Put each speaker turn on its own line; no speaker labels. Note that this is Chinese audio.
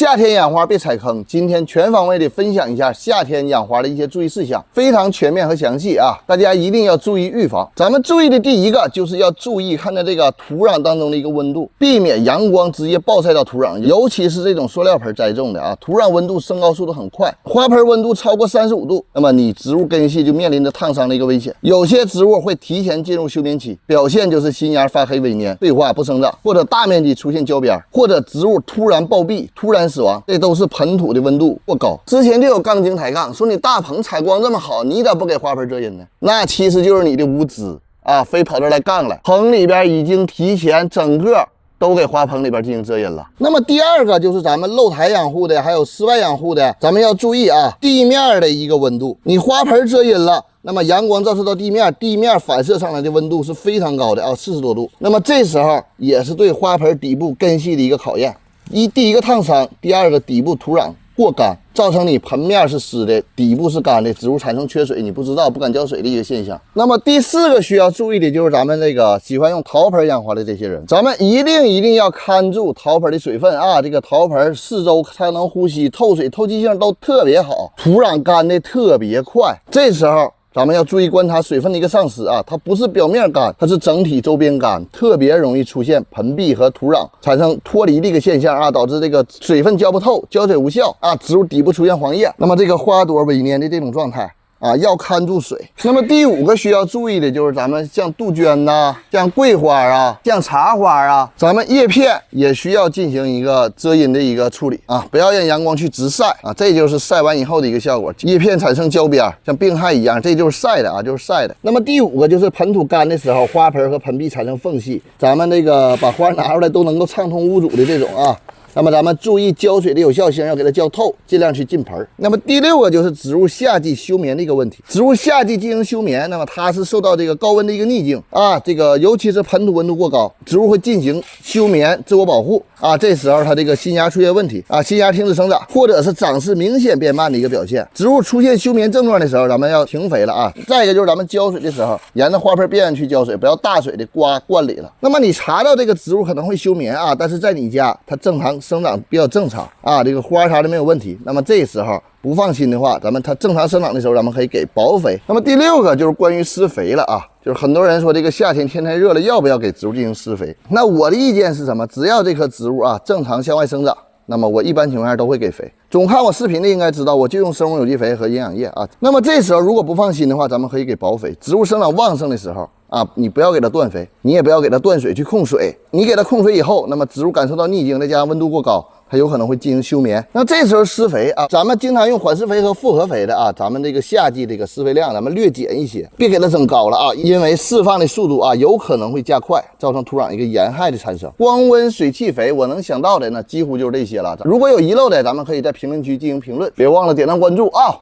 夏天养花别踩坑，今天全方位的分享一下夏天养花的一些注意事项，非常全面和详细啊，大家一定要注意预防。咱们注意的第一个就是要注意看到这个土壤当中的一个温度，避免阳光直接暴晒到土壤，尤其是这种塑料盆栽种的啊，土壤温度升高速度很快，花盆温度超过35度，那么你植物根系就面临着烫伤的一个危险。有些植物会提前进入休眠期，表现就是新芽发黑萎蔫、废化不生长，或者大面积出现焦边，或者植物突然暴毙、突然死亡，这都是盆土的温度过高。之前就有杠精抬杠说，你大棚采光这么好，你咋不给花盆遮阴呢？那其实就是你的无知啊，非跑这来杠来。棚里边已经提前整个都给花棚里边进行遮阴了。那么第二个就是咱们露台养护的，还有室外养护的，咱们要注意啊，地面的一个温度。你花盆遮阴了，那么阳光照射到地面，地面反射上来的温度是非常高的啊，40多度。那么这时候也是对花盆底部根系的一个考验。第一个烫伤，第二个底部土壤过干，造成你盆面是湿的，底部是干的，植物产生缺水，你不知道不敢浇水的一个现象。那么第四个需要注意的就是咱们这个喜欢用陶盆养花的这些人，咱们一定要看住陶盆的水分啊，这个陶盆四周才能呼吸，透水透气性都特别好，土壤干的特别快，这时候咱们要注意观察水分的一个丧失啊，它不是表面干，它是整体周边干，特别容易出现盆壁和土壤产生脱离的一个现象啊，导致这个水分浇不透，浇水无效啊，植物底部出现黄叶，那么这个花朵萎蔫的这种状态啊，要看住水。那么第五个需要注意的就是咱们像杜鹃呐、像桂花啊、像茶花啊，咱们叶片也需要进行一个遮阴的一个处理啊，不要让阳光去直晒啊，这就是晒完以后的一个效果，叶片产生焦边，像病害一样，这就是晒的啊，就是晒的。那么第五个就是盆土干的时候，花盆和盆壁产生缝隙，咱们这个把花拿出来都能够畅通无阻的这种啊。那么咱们注意浇水的有效性，要给它浇透，尽量去进盆。那么第六个就是植物夏季休眠的一个问题。植物夏季进行休眠，那么它是受到这个高温的一个逆境啊，这个尤其是盆土温度过高，植物会进行休眠自我保护啊，这时候它这个新芽出现问题啊，新芽停止生长，或者是长势明显变慢的一个表现。植物出现休眠症状的时候，咱们要停肥了啊。再一个就是咱们浇水的时候，沿着花盆边缘去浇水，不要大水的刮灌里了。那么你查到这个植物可能会休眠啊，但是在你家它正常生长比较正常啊，这个花啥的没有问题。那么这时候不放心的话，咱们它正常生长的时候，咱们可以给薄肥。那么第六个就是关于施肥了啊，就是很多人说这个夏天天太热了，要不要给植物进行施肥？那我的意见是什么？只要这棵植物啊正常向外生长，那么我一般情况下都会给肥。总看我视频的应该知道，我就用生物有机肥和营养液啊。那么这时候如果不放心的话，咱们可以给薄肥。植物生长旺盛的时候啊，你不要给它断肥，你也不要给它断水去控水。你给它控水以后，那么植物感受到逆境，再加上温度过高，它有可能会进行休眠。那这时候施肥啊，咱们经常用缓释肥和复合肥的啊，咱们这个夏季这个施肥量咱们略减一些，别给它整高了啊，因为释放的速度啊有可能会加快，造成土壤一个盐害的产生。光温水汽肥我能想到的呢，几乎就是这些了。如果有遗漏的，咱们可以在评论区进行评论，别忘了点赞关注啊。